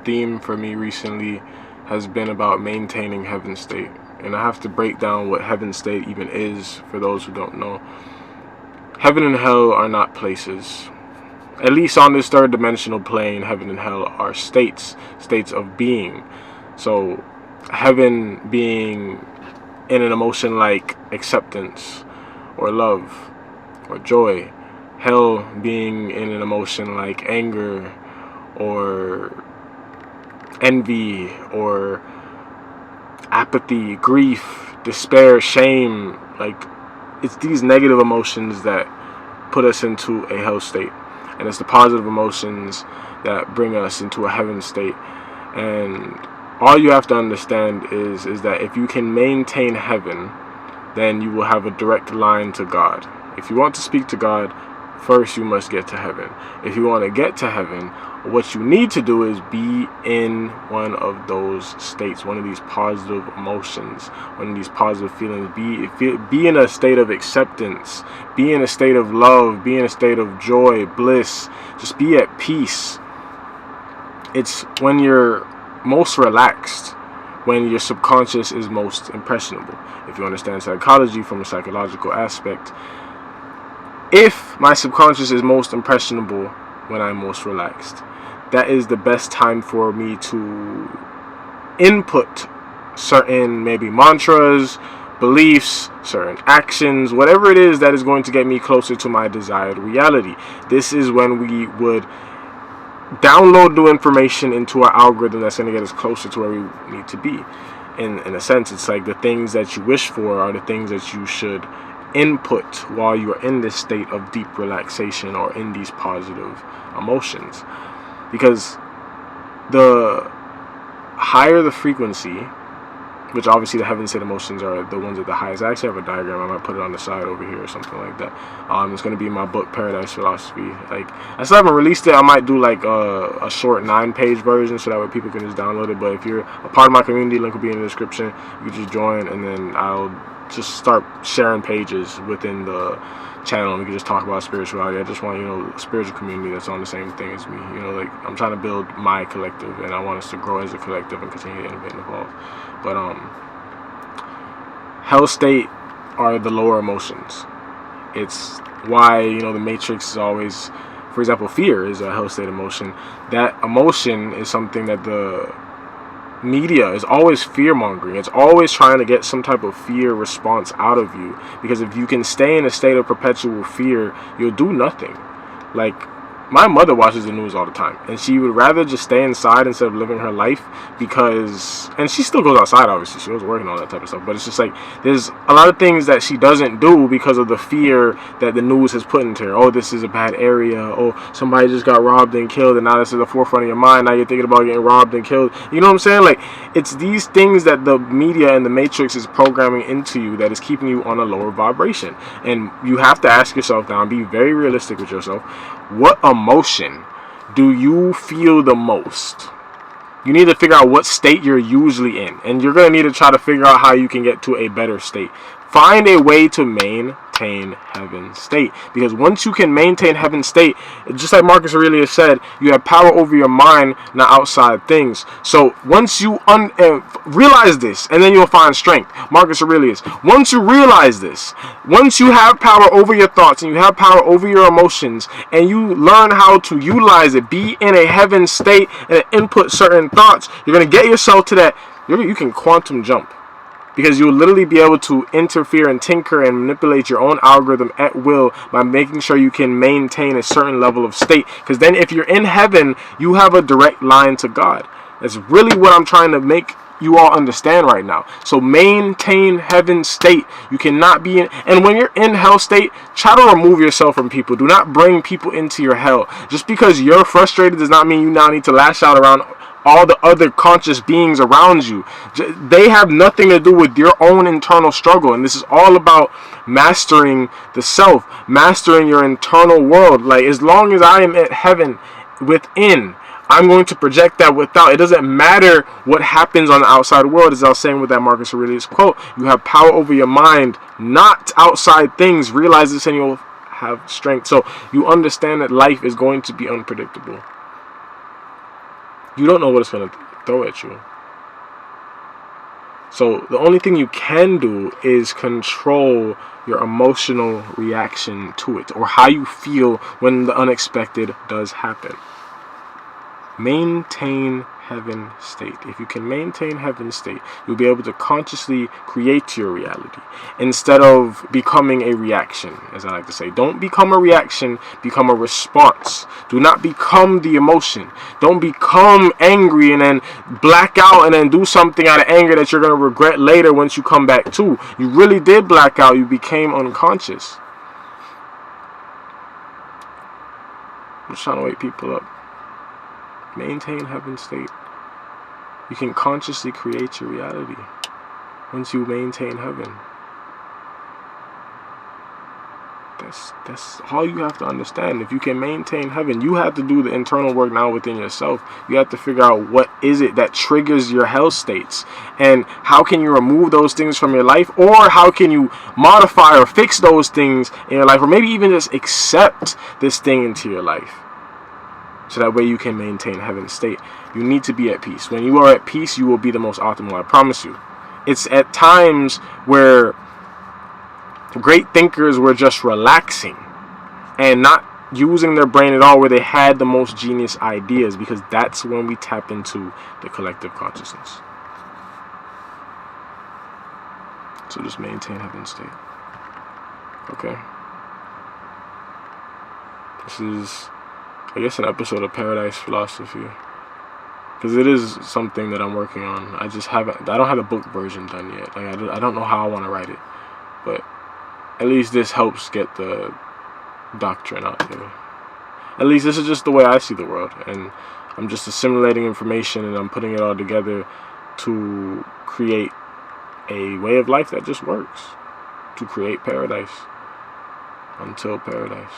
theme for me recently has been about maintaining heaven state. And I have to break down what heaven state even is for those who don't know. Heaven and hell are not places. At least on this third dimensional plane, heaven and hell are states of being. So heaven being in an emotion like acceptance or love or joy. Hell being in an emotion like anger or envy or apathy, grief, despair, shame. Like, it's these negative emotions that put us into a hell state, and it's the positive emotions that bring us into a heaven state. And all you have to understand is that if you can maintain heaven, then you will have a direct line to God. If you want to speak to God, first you must get to heaven. If you want to get to heaven, what you need to do is be in one of those states, one of these positive emotions, one of these positive feelings. Be in a state of acceptance, be in a state of love, be in a state of joy, bliss. Just be at peace. It's when you're most relaxed, when your subconscious is most impressionable. If you understand psychology from a psychological aspect, if my subconscious is most impressionable when I'm most relaxed, that is the best time for me to input certain maybe mantras, beliefs, certain actions, whatever it is that is going to get me closer to my desired reality. This is when we would download new information into our algorithm that's going to get us closer to where we need to be. In a sense, it's like the things that you wish for are the things that you should input while you are in this state of deep relaxation or in these positive emotions. Because the higher the frequency, which obviously the heaven state emotions are the ones at the highest. I actually have a diagram. I might put it on the side over here or something like that. It's going to be in my book, Paradise Philosophy. Like, I still haven't released it. I might do like a short 9-page version so that way people can just download it. But if you're a part of my community, link will be in the description. You can just join, and then I'll just start sharing pages within the channel, and we can just talk about spirituality. I just want, a spiritual community that's on the same thing as me. Like, I'm trying to build my collective, and I want us to grow as a collective and continue to innovate and evolve. But hell state are the lower emotions. It's why, the Matrix is always, for example, fear is a hell state emotion. That emotion is something that the media is always fear-mongering. It's always trying to get some type of fear response out of you, because if you can stay in a state of perpetual fear, you'll do nothing. Like, my mother watches the news all the time, and she would rather just stay inside instead of living her life, because, and she still goes outside, obviously, she goes working, all that type of stuff, but it's just like, there's a lot of things that she doesn't do because of the fear that the news has put into her. Oh, this is a bad area. Oh, somebody just got robbed and killed, and now this is the forefront of your mind. Now you're thinking about getting robbed and killed. You know what I'm saying? Like, it's these things that the media and the Matrix is programming into you that is keeping you on a lower vibration. And you have to ask yourself now, and be very realistic with yourself, what emotion do you feel the most? You need to figure out what state you're usually in, and you're going to need to try to figure out how you can get to a better state. Find a way to maintain heaven state, because once you can maintain heaven state, just like Marcus Aurelius said, you have power over your mind, not outside things. So once you realize this, and then you'll find strength. Marcus Aurelius, once you realize this, once you have power over your thoughts and you have power over your emotions, and you learn how to utilize it, be in a heaven state and input certain thoughts, you're going to get yourself to that. You can quantum jump. Because you'll literally be able to interfere and tinker and manipulate your own algorithm at will by making sure you can maintain a certain level of state. Because then if you're in heaven, you have a direct line to God. That's really what I'm trying to make you all understand right now. So maintain heaven state. You cannot be in, and when you're in hell state, try to remove yourself from people. Do not bring people into your hell. Just because you're frustrated does not mean you now need to lash out around all the other conscious beings around you. They have nothing to do with your own internal struggle, and this is all about mastering the self, mastering your internal world. Like, as long as I am at heaven within, I'm going to project that without. It doesn't matter what happens on the outside world. As I was saying with that Marcus Aurelius quote, you have power over your mind, not outside things. Realize this and you'll have strength. So you understand that life is going to be unpredictable. You don't know what it's going to throw at you. So the only thing you can do is control your emotional reaction to it, or how you feel when the unexpected does happen. Maintain heaven state. If you can maintain heaven state, you'll be able to consciously create your reality instead of becoming a reaction, as I like to say. Don't become a reaction, become a response. Do not become the emotion. Don't become angry and then black out and then do something out of anger that you're going to regret later once you come back to. You really did black out. You became unconscious. I'm just trying to wake people up. Maintain heaven state. You can consciously create your reality once you maintain heaven. That's all you have to understand. If you can maintain heaven, you have to do the internal work now within yourself. You have to figure out what is it that triggers your hell states, and how can you remove those things from your life, or how can you modify or fix those things in your life, or maybe even just accept this thing into your life. So that way you can maintain heaven state. You need to be at peace. When you are at peace, you will be the most optimal, I promise you. It's at times where great thinkers were just relaxing and not using their brain at all, where they had the most genius ideas, because that's when we tap into the collective consciousness. So just maintain heaven state. Okay. This is, I guess, an episode of Paradise Philosophy, because it is something that I'm working on. I don't have the book version done yet. Like, I don't know how I want to write it, but at least this helps get the doctrine out there. At least this is just the way I see the world, and I'm just assimilating information and I'm putting it all together to create a way of life that just works, to create paradise until paradise.